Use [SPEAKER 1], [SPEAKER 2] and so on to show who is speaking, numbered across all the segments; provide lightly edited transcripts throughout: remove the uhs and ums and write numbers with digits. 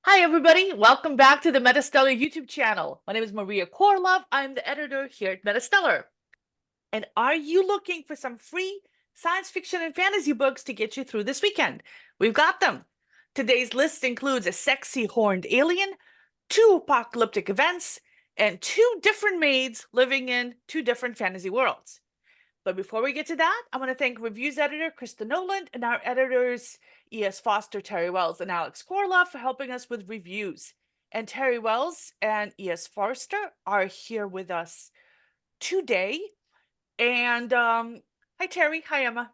[SPEAKER 1] Hi, everybody. Welcome back to the MetaStellar YouTube channel. My name is Maria KOROLOV. I'm the editor here at MetaStellar. And are you looking for some free science fiction and fantasy books to get you through this weekend? We've got them. Today's list includes a sexy horned alien, 2 apocalyptic events, and 2 different maids living in 2 different fantasy worlds. But before we get to that, I want to thank reviews editor Krista Noland and our editors E.S. Foster, Terry Wells, and Alex KOROLOV for helping us with reviews. And Terry Wells and E.S. Foster are here with us today. And hi, Terry. Hi, Emma.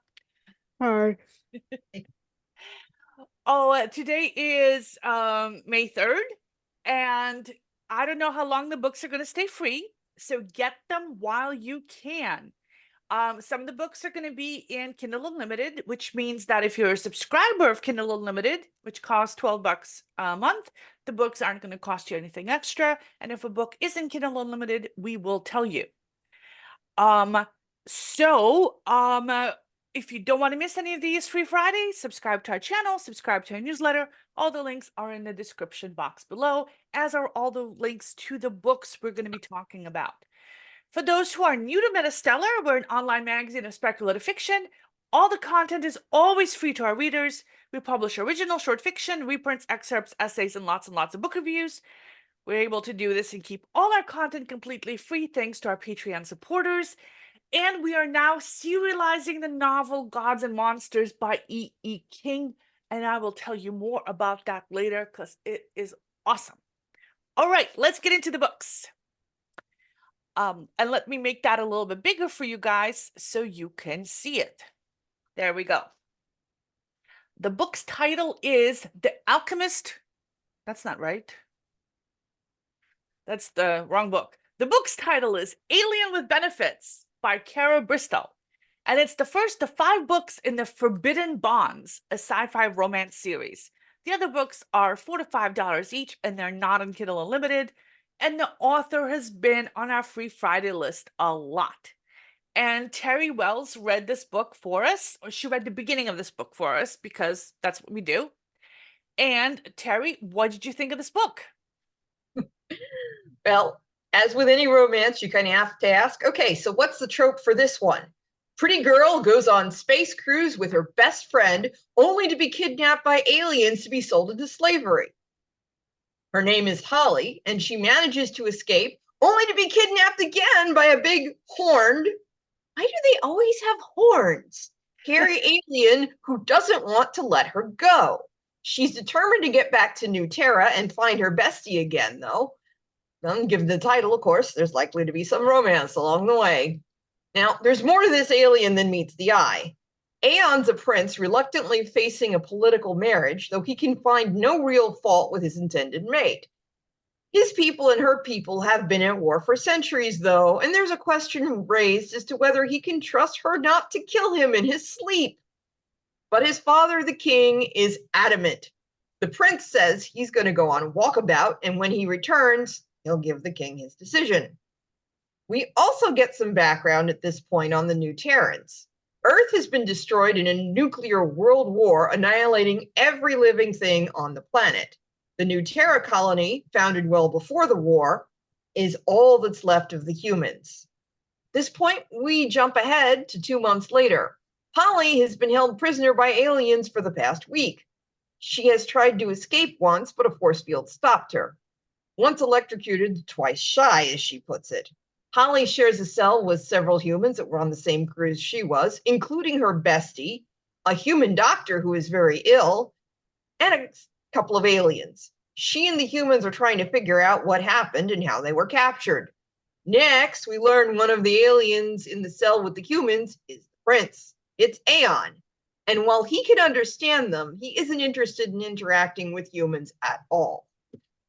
[SPEAKER 2] Hi.
[SPEAKER 1] Today is May 3rd, and I don't know how long the books are going to stay free, so get them while you can. Some of the books are going to be in Kindle Unlimited, which means that if you're a subscriber of Kindle Unlimited, which costs $12 a month, the books aren't going to cost you anything extra. And if a book is in Kindle Unlimited, we will tell you. If you don't want to miss any of these free Fridays, subscribe to our channel, subscribe to our newsletter. All the links are in the description box below, as are all the links to the books we're going to be talking about. For those who are new to MetaStellar, we're an online magazine of speculative fiction. All the content is always free to our readers. We publish original short fiction, reprints, excerpts, essays, and lots of book reviews. We're able to do this and keep all our content completely free thanks to our Patreon supporters. And we are now serializing the novel Gods and Monsters by E.E. King. And I will tell you more about that later because it is awesome. All right, let's get into the books. And let me make that a little bit bigger for you guys so you can see it. There we go. The book's title is The Alchemist. That's not right. That's the wrong book. The book's title is Alien with Benefits by Cara Bristol. And it's the first of 5 books in the Forbidden Bonds, a sci-fi romance series. The other books are $4 to $5 each, and they're not on Kindle Unlimited. And the author has been on our Free Friday list a lot. And Terry Wells read this book for us, or she read the beginning of this book for us, because that's what we do. And Terry, what did you think of this book?
[SPEAKER 2] Well, as with any romance, you kind of have to ask, okay, so what's the trope for this one? Pretty girl goes on space cruise with her best friend, only to be kidnapped by aliens to be sold into slavery. Her name is Holly, and she manages to escape, only to be kidnapped again by a big horned, why do they always have horns? Hairy alien who doesn't want to let her go. She's determined to get back to New Terra and find her bestie again, though. Given the title, of course, there's likely to be some romance along the way. Now, there's more to this alien than meets the eye. Aeon's a prince reluctantly facing a political marriage, though he can find no real fault with his intended mate. His people and her people have been at war for centuries, though, and there's a question raised as to whether he can trust her not to kill him in his sleep. But his father, the king, is adamant. The prince says he's going to go on walkabout, and when he returns, he'll give the king his decision. We also get some background at this point on the New Terrans. Earth has been destroyed in a nuclear world war, annihilating every living thing on the planet. The New Terra colony, founded well before the war, is all that's left of the humans. At this point, we jump ahead to 2 months later. Holly has been held prisoner by aliens for the past week. She has tried to escape once, but a force field stopped her. Once electrocuted, twice shy, as she puts it. Holly shares a cell with several humans that were on the same cruise she was, including her bestie, a human doctor who is very ill, and a couple of aliens. She and the humans are trying to figure out what happened and how they were captured. Next, we learn one of the aliens in the cell with the humans is the prince. It's Aeon. And while he can understand them, he isn't interested in interacting with humans at all.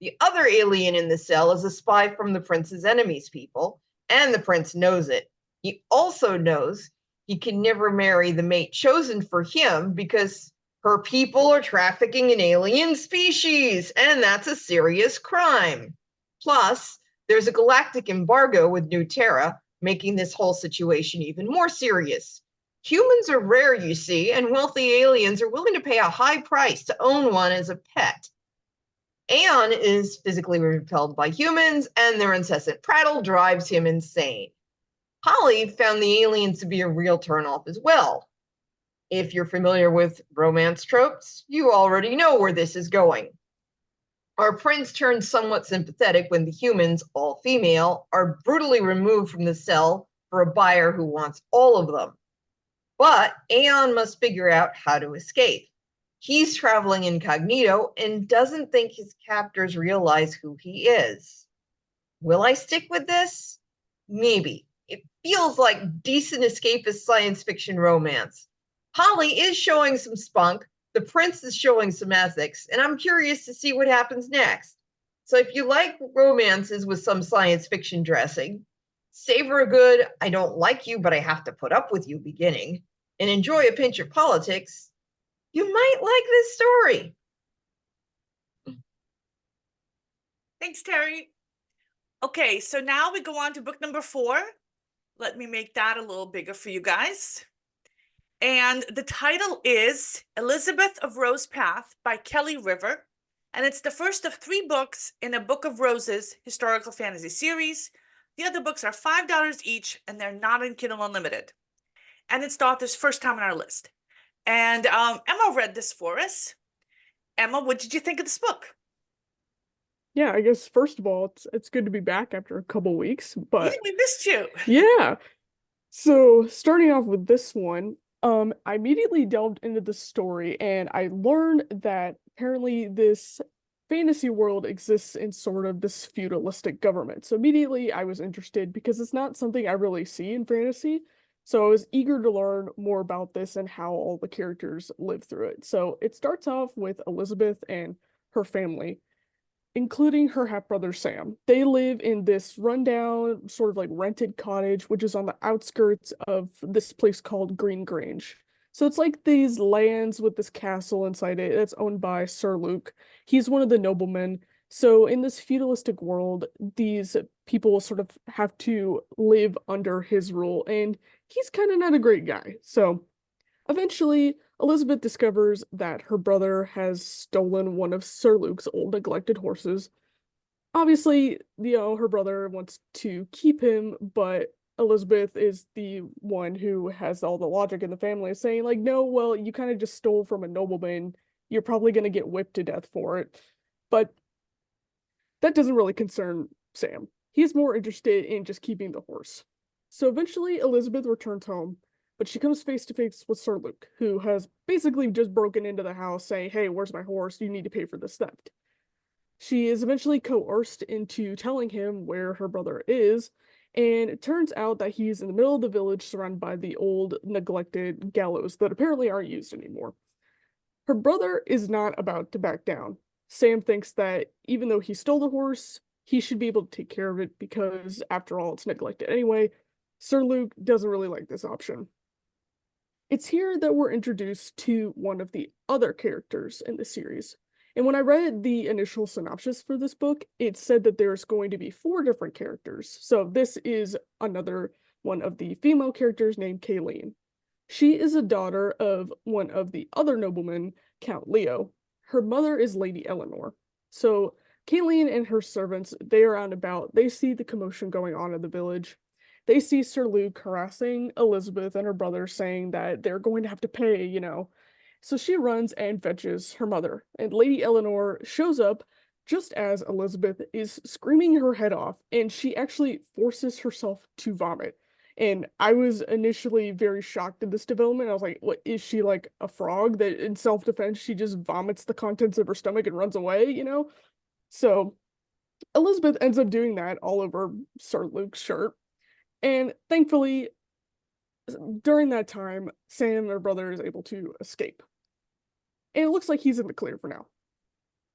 [SPEAKER 2] The other alien in the cell is a spy from the prince's enemies' people, and the prince knows it. He also knows he can never marry the mate chosen for him because her people are trafficking an alien species, and that's a serious crime. Plus, there's a galactic embargo with New Terra, making this whole situation even more serious. Humans are rare, you see, and wealthy aliens are willing to pay a high price to own one as a pet. Aeon is physically repelled by humans, and their incessant prattle drives him insane. Holly found the aliens to be a real turnoff as well. If you're familiar with romance tropes, you already know where this is going. Our prince turns somewhat sympathetic when the humans, all female, are brutally removed from the cell for a buyer who wants all of them. But Aeon must figure out how to escape. He's traveling incognito and doesn't think his captors realize who he is. Will I stick with this? Maybe. It feels like decent escapist science fiction romance. Holly is showing some spunk, the prince is showing some ethics, and I'm curious to see what happens next. So if you like romances with some science fiction dressing, savor a good I don't like you but I have to put up with you beginning, and enjoy a pinch of politics, you might like this story.
[SPEAKER 1] Thanks, Terry. Okay, so now we go on to book number 4. Let me make that a little bigger for you guys. And the title is Elizabeth of Rosepath by Kelly River. And it's the first of 3 books in a Book of Roses historical fantasy series. The other books are $5 each, and they're not in Kindle Unlimited. And it's the author's first time on our list. And Emma read this for us. Emma, what did you think of this book?
[SPEAKER 3] Yeah, I guess first of all, it's good to be back after a couple weeks, but
[SPEAKER 1] Yeah, we missed you.
[SPEAKER 3] yeah. So starting off with this one, I immediately delved into the story and I learned that apparently this fantasy world exists in sort of this feudalistic government. So immediately I was interested because it's not something I really see in fantasy. So I was eager to learn more about this and how all the characters live through it. So it starts off with Elizabeth and her family, including her half-brother Sam. They live in this rundown, sort of like rented cottage, which is on the outskirts of this place called Green Grange. So it's like these lands with this castle inside it that's owned by Sir Luke. He's one of the noblemen. So in this feudalistic world, these people sort of have to live under his rule, and he's kind of not a great guy. So eventually, Elizabeth discovers that her brother has stolen one of Sir Luke's old neglected horses. Obviously, her brother wants to keep him, but Elizabeth is the one who has all the logic in the family, saying, like, no, well, you kind of just stole from a nobleman. You're probably going to get whipped to death for it. But that doesn't really concern Sam. He's more interested in just keeping the horse. So eventually, Elizabeth returns home, but she comes face to face with Sir Luke, who has basically just broken into the house saying, hey, where's my horse? You need to pay for this theft. She is eventually coerced into telling him where her brother is, and it turns out that he's in the middle of the village surrounded by the old neglected gallows that apparently aren't used anymore. Her brother is not about to back down. Sam thinks that even though he stole the horse, he should be able to take care of it because, after all, it's neglected anyway. Sir Luke doesn't really like this option. It's here that we're introduced to one of the other characters in the series. And when I read the initial synopsis for this book, it said that there's going to be 4 different characters. So this is another one of the female characters named Kayleen. She is a daughter of one of the other noblemen, Count Leo. Her mother is Lady Eleanor. So Kayleen and her servants, they are out and about. They see the commotion going on in the village. They see Sir Luke harassing Elizabeth and her brother, saying that they're going to have to pay. So she runs and fetches her mother, and Lady Eleanor shows up just as Elizabeth is screaming her head off, and she actually forces herself to vomit. And I was initially very shocked at this development. I was like, what, is she like a frog that in self-defense she just vomits the contents of her stomach and runs away, So Elizabeth ends up doing that all over Sir Luke's shirt. And thankfully, during that time, Sam, her brother, is able to escape. And it looks like he's in the clear for now.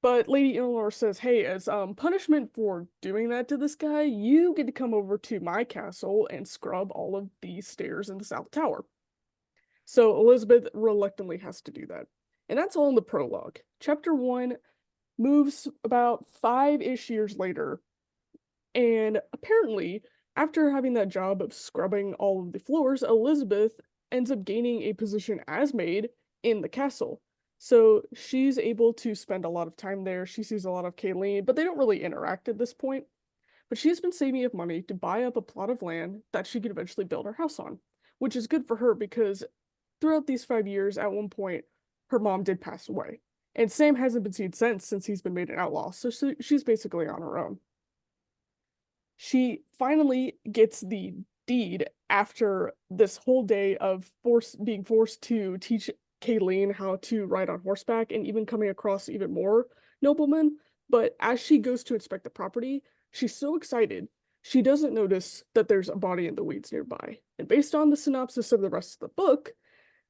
[SPEAKER 3] But Lady Eleanor says, hey, as punishment for doing that to this guy, you get to come over to my castle and scrub all of the stairs in the South Tower. So Elizabeth reluctantly has to do that. And that's all in the prologue. Chapter 1 moves about 5-ish years later. And apparently, after having that job of scrubbing all of the floors, Elizabeth ends up gaining a position as maid in the castle. So she's able to spend a lot of time there. She sees a lot of Kayleen, but they don't really interact at this point. But she's been saving up money to buy up a plot of land that she could eventually build her house on, which is good for her because throughout these 5 years, at one point, her mom did pass away. And Sam hasn't been seen since he's been made an outlaw, so she's basically on her own. She finally gets the deed after this whole day of being forced to teach Kayleen how to ride on horseback and even coming across even more noblemen. But as she goes to inspect the property, she's so excited, she doesn't notice that there's a body in the weeds nearby. And based on the synopsis of the rest of the book,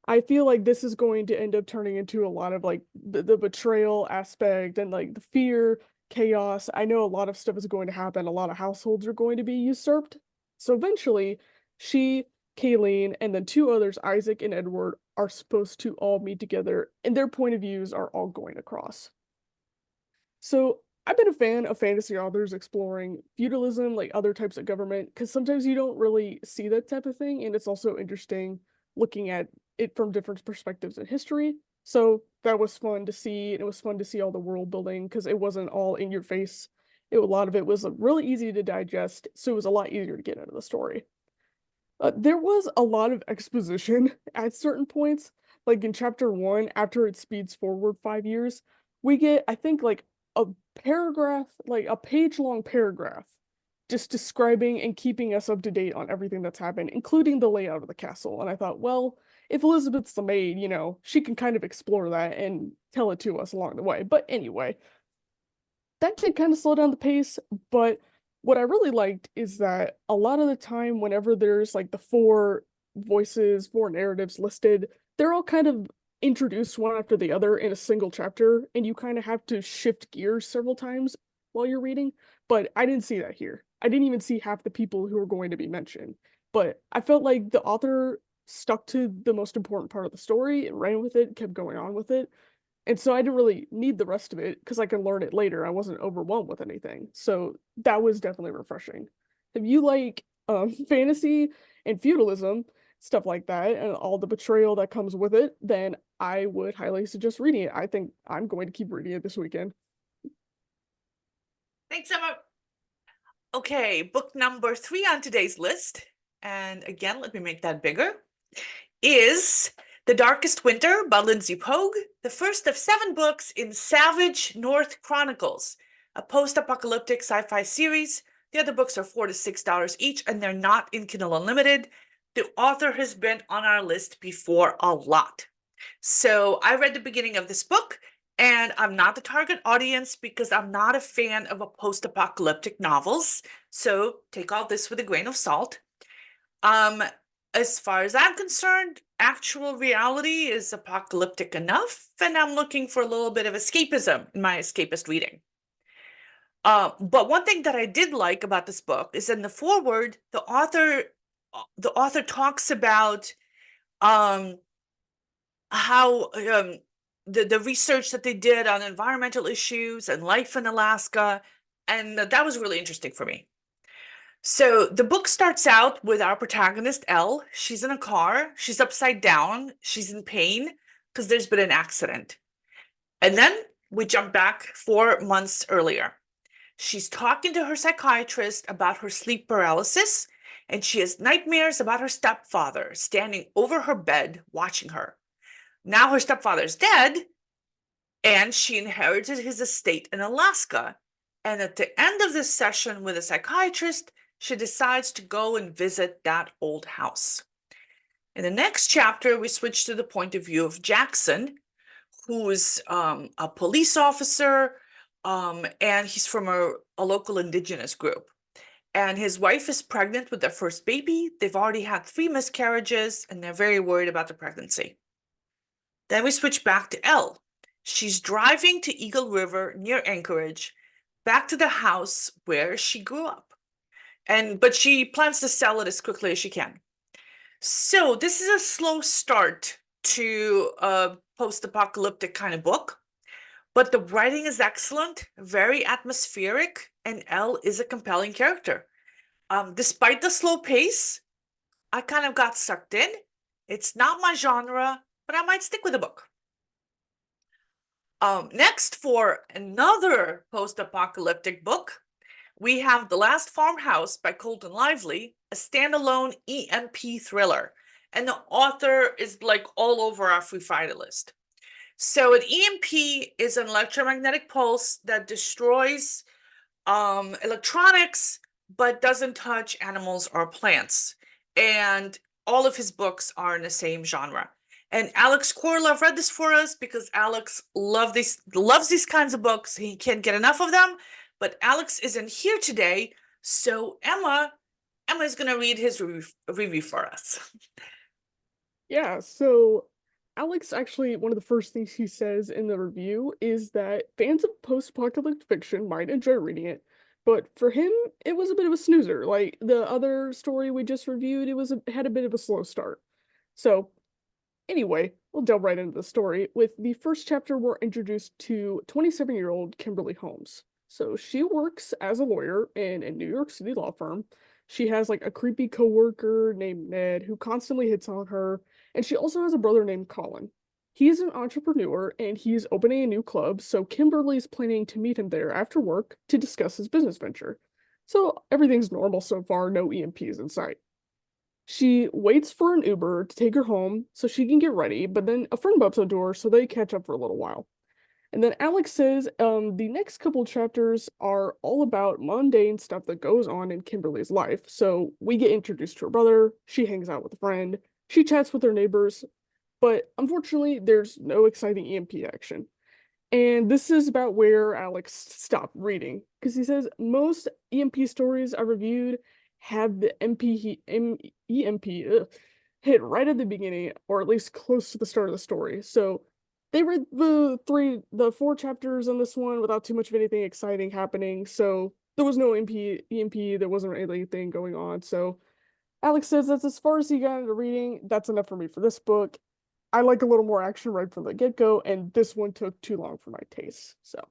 [SPEAKER 3] I feel like this is going to end up turning into a lot of like the betrayal aspect and like the fear, chaos. I know a lot of stuff is going to happen. A lot of households are going to be usurped. So eventually, she, Kayleen, and then two others, Isaac and Edward, are supposed to all meet together, and their point of views are all going across. So I've been a fan of fantasy authors exploring feudalism, like other types of government, because sometimes you don't really see that type of thing, and it's also interesting looking at it from different perspectives in history. So that was fun to see. And it was fun to see all the world building because it wasn't all in your face. A lot of it was really easy to digest, so it was a lot easier to get into the story. There was a lot of exposition at certain points, like in chapter 1, after it speeds forward 5 years, we get, I think, like a paragraph, like a page-long paragraph, just describing and keeping us up to date on everything that's happened, including the layout of the castle. And I thought, well, if Elizabeth's the maid, she can kind of explore that and tell it to us along the way. But anyway, that did kind of slow down the pace, but what I really liked is that a lot of the time, whenever there's like the four voices, four narratives listed, they're all kind of introduced one after the other in a single chapter, and you kind of have to shift gears several times while you're reading. But I didn't see that here. I didn't even see half the people who are going to be mentioned. But I felt like the author stuck to the most important part of the story and ran with it, kept going on with it. And so I didn't really need the rest of it because I can learn it later. I wasn't overwhelmed with anything. So that was definitely refreshing. If you like fantasy and feudalism, stuff like that, and all the betrayal that comes with it, then I would highly suggest reading it. I think I'm going to keep reading it this weekend.
[SPEAKER 1] Thanks, Emma. Okay, book number 3 on today's list, and again, let me make that bigger, is The Darkest Winter by Lindsey Pogue, the first of 7 books in Savage North Chronicles, a post-apocalyptic sci-fi series. The other books are $4 to $6 each, and they're not in Kindle Unlimited. The author has been on our list before a lot. So I read the beginning of this book, and I'm not the target audience because I'm not a fan of post-apocalyptic novels. So take all this with a grain of salt. As far as I'm concerned, actual reality is apocalyptic enough, and I'm looking for a little bit of escapism in my escapist reading. But one thing that I did like about this book is in the foreword, the author talks about how the research that they did on environmental issues and life in Alaska, and that was really interesting for me. So the book starts out with our protagonist, Elle. She's in a car, she's upside down, she's in pain because there's been an accident. And then we jump back 4 months earlier. She's talking to her psychiatrist about her sleep paralysis, and she has nightmares about her stepfather standing over her bed watching her. Now her stepfather's dead, and she inherited his estate in Alaska. And at the end of this session with a psychiatrist, she decides to go and visit that old house. In the next chapter, we switch to the point of view of Jackson, who is a police officer, and he's from a local indigenous group. And his wife is pregnant with their first baby. They've already had 3 miscarriages, and they're very worried about the pregnancy. Then we switch back to Elle. She's driving to Eagle River near Anchorage, back to the house where she grew up. But she plans to sell it as quickly as she can. So this is a slow start to a post-apocalyptic kind of book, but the writing is excellent, very atmospheric, and Elle is a compelling character. Despite the slow pace, I kind of got sucked in. It's not my genre, but I might stick with the book. Next, for another post-apocalyptic book, we have The Last Farmhouse by Colton Lively, a standalone EMP thriller. And the author is like all over our Free Friday list. So an EMP is an electromagnetic pulse that destroys electronics, but doesn't touch animals or plants. And all of his books are in the same genre. And Alex KOROLOV read this for us because Alex loves these kinds of books. He can't get enough of them, but Alex isn't here today. So Emma is going to read his review for us.
[SPEAKER 3] Yeah, so Alex actually, one of the first things he says in the review is that fans of post-apocalyptic fiction might enjoy reading it, but for him, it was a bit of a snoozer. Like the other story we just reviewed, had a bit of a slow start. So anyway, we'll delve right into the story. With the first chapter, we're introduced to 27-year-old Kimberly Holmes. So she works as a lawyer in a New York City law firm. She has like a creepy coworker named Ned who constantly hits on her, and she also has a brother named Colin. He's an entrepreneur and he's opening a new club, so Kimberly's planning to meet him there after work to discuss his business venture. So everything's normal so far, no EMPs in sight. She waits for an Uber to take her home so she can get ready, but then a friend bumps on the door, so they catch up for a little while. And then Alex says the next couple chapters are all about mundane stuff that goes on in Kimberly's life. So we get introduced to her brother, she hangs out with a friend, she chats with her neighbors, but unfortunately, there's no exciting EMP action. And this is about where Alex stopped reading, because he says most EMP stories I reviewed have the EMP hit right at the beginning, or at least close to the start of the story. So they read the 4 chapters on this one without too much of anything exciting happening. So there was no EMP, there wasn't anything going on. So Alex says that's as far as he got into reading. That's enough for me for this book. I like a little more action right from the get-go, and this one took too long for my taste. So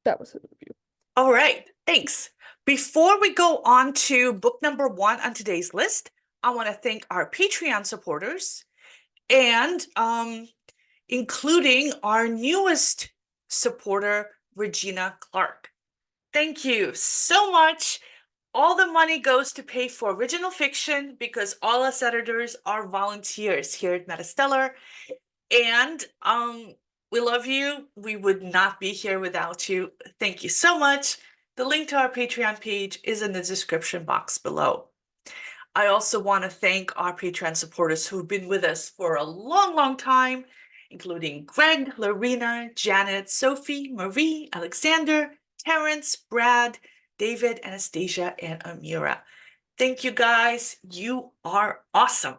[SPEAKER 3] that was his review.
[SPEAKER 1] All right, thanks. Before we go on to book number 1 on today's list, I want to thank our Patreon supporters and including our newest supporter, Regina Clark. Thank you so much. All the money goes to pay for original fiction because all us editors are volunteers here at MetaStellar. And we love you. We would not be here without you. Thank you so much. The link to our Patreon page is in the description box below. I also want to thank our Patreon supporters who've been with us for a long, long time, including Greg, Lorena, Janet, Sophie, Marie, Alexander, Terrence, Brad, David, Anastasia, and Amira. Thank you guys. You are awesome.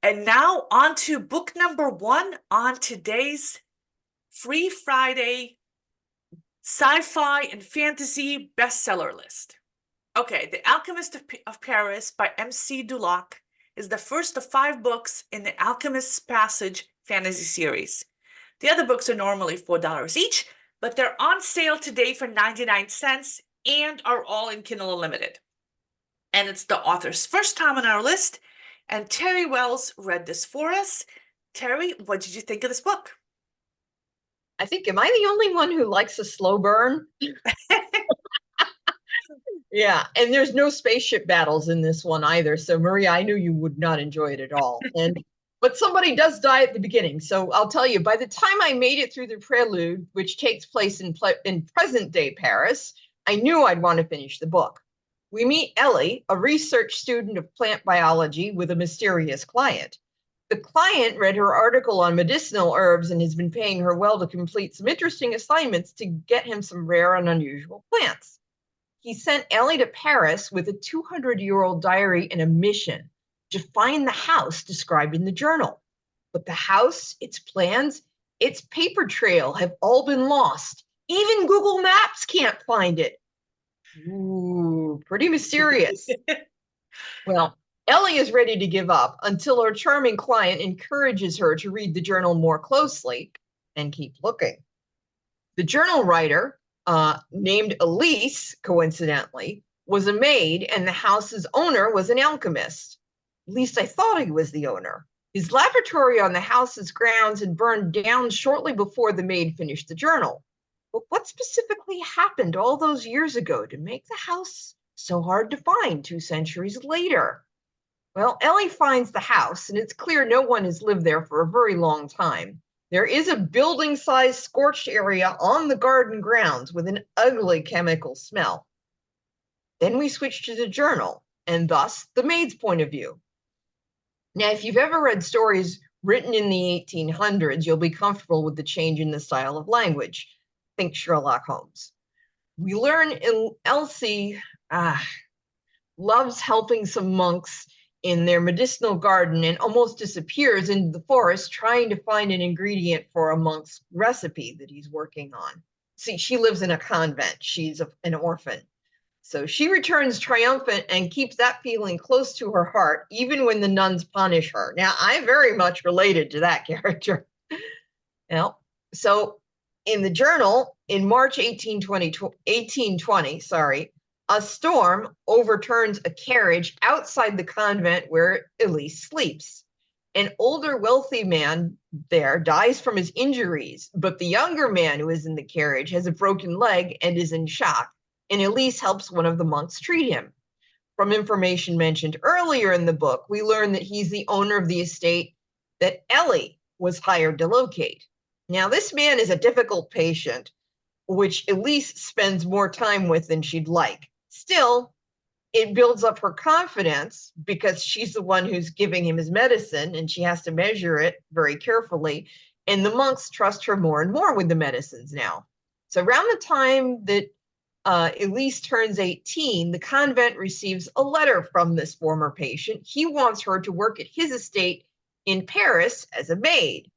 [SPEAKER 1] And now on to book number 1 on today's Free Friday sci-fi and fantasy bestseller list. Okay, The Alchemist of Paris by MC Dulac is the first of 5 books in the Alchemist's Passage fantasy series. The other books are normally $4 each, but they're on sale today for 99 cents and are all in Kindle Unlimited. And it's the author's first time on our list, and TERRI Wells read this for us. TERRI, what did you think of this book?
[SPEAKER 2] I think, am I the only one who likes a slow burn? Yeah, and there's no spaceship battles in this one either. So Maria, I knew you would not enjoy it at all. But somebody does die at the beginning. So I'll tell you, by the time I made it through the prelude, which takes place in present day Paris, I knew I'd want to finish the book. We meet Ellie, a research student of plant biology with a mysterious client. The client read her article on medicinal herbs and has been paying her well to complete some interesting assignments to get him some rare and unusual plants. He sent Ellie to Paris with a 200-year-old diary and a mission to find the house described in the journal. But the house, its plans, its paper trail have all been lost. Even Google Maps can't find it. Ooh, pretty mysterious. Well, Ellie is ready to give up until her charming client encourages her to read the journal more closely and keep looking. The journal writer, named Elise, coincidentally, was a maid, and the house's owner was an alchemist. At least I thought he was the owner. His laboratory on the house's grounds had burned down shortly before the maid finished the journal. But what specifically happened all those years ago to make the house so hard to find 2 centuries later? Well, Ellie finds the house, and it's clear no one has lived there for a very long time. There is a building-sized scorched area on the garden grounds with an ugly chemical smell. Then we switch to the journal, and thus the maid's point of view. Now, if you've ever read stories written in the 1800s, you'll be comfortable with the change in the style of language. Think Sherlock Holmes. We learn Elsie loves helping some monks in their medicinal garden and almost disappears into the forest trying to find an ingredient for a monk's recipe that he's working on. See, she lives in a convent. She's an orphan. So she returns triumphant and keeps that feeling close to her heart, even when the nuns punish her. Now, I very much related to that character. Now, so in the journal, in March 1820, a storm overturns a carriage outside the convent where Elise sleeps. An older, wealthy man there dies from his injuries, but the younger man who is in the carriage has a broken leg and is in shock, and Elise helps one of the monks treat him. From information mentioned earlier in the book, we learn that he's the owner of the estate that Ellie was hired to locate. Now, this man is a difficult patient, which Elise spends more time with than she'd like. Still, it builds up her confidence because she's the one who's giving him his medicine and she has to measure it very carefully. And the monks trust her more and more with the medicines now. So around the time that Elise turns 18, the convent receives a letter from this former patient. He wants her to work at his estate in Paris as a maid.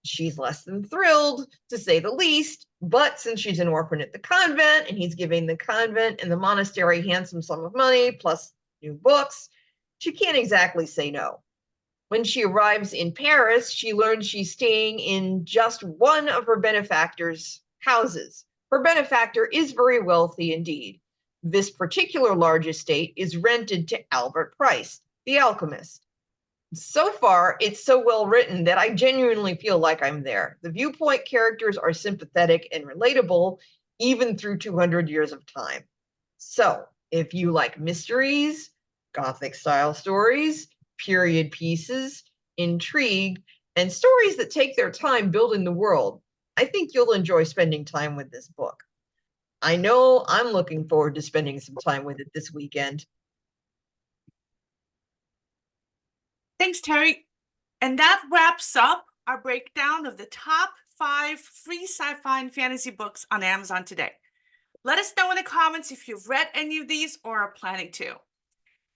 [SPEAKER 2] She's less than thrilled, to say the least, but since she's an orphan at the convent and he's giving the convent and the monastery a handsome sum of money plus new books, she can't exactly say no. When she arrives in Paris, she learns she's staying in just one of her benefactor's houses. Her benefactor is very wealthy indeed. This particular large estate is rented to Albert Price, the alchemist. So far, it's so well written that I genuinely feel like I'm there. The viewpoint characters are sympathetic and relatable, even through 200 years of time. So, if you like mysteries, Gothic-style stories, period pieces, intrigue, and stories that take their time building the world, I think you'll enjoy spending time with this book. I know I'm looking forward to spending some time with it this weekend.
[SPEAKER 1] Thanks, Terry. And that wraps up our breakdown of the top 5 free sci-fi and fantasy books on Amazon today. Let us know in the comments if you've read any of these or are planning to.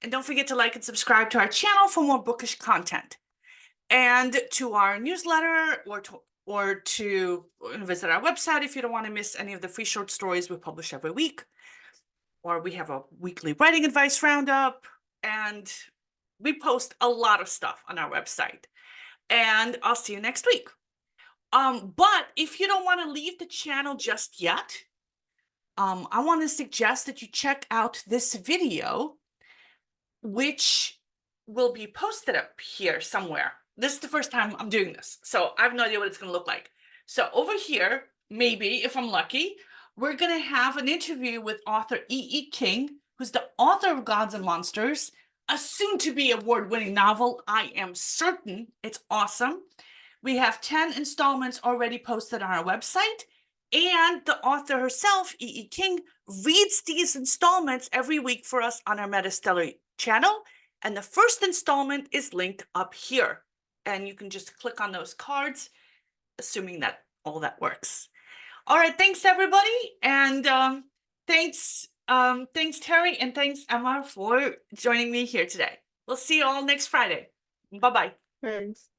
[SPEAKER 1] And don't forget to like and subscribe to our channel for more bookish content. And to our newsletter or to visit our website if you don't want to miss any of the free short stories we publish every week. Or we have a weekly writing advice roundup, and we post a lot of stuff on our website. And I'll see you next week. But if you don't want to leave the channel just yet, I want to suggest that you check out this video, which will be posted up here somewhere. This is the first time I'm doing this, so I have no idea what it's going to look like. So over here, maybe if I'm lucky, we're going to have an interview with author E.E. King, who's the author of Gods and Monsters, a soon-to-be award-winning novel. I am certain it's awesome. We have 10 installments already posted on our website, and the author herself, E.E. King, reads these installments every week for us on our MetaStellar channel, and the first installment is linked up here. And you can just click on those cards, assuming that all that works. All right, thanks everybody, and thanks Terry, and thanks Emma for joining me here today. We'll see you all next Friday. Bye-bye.
[SPEAKER 3] Thanks.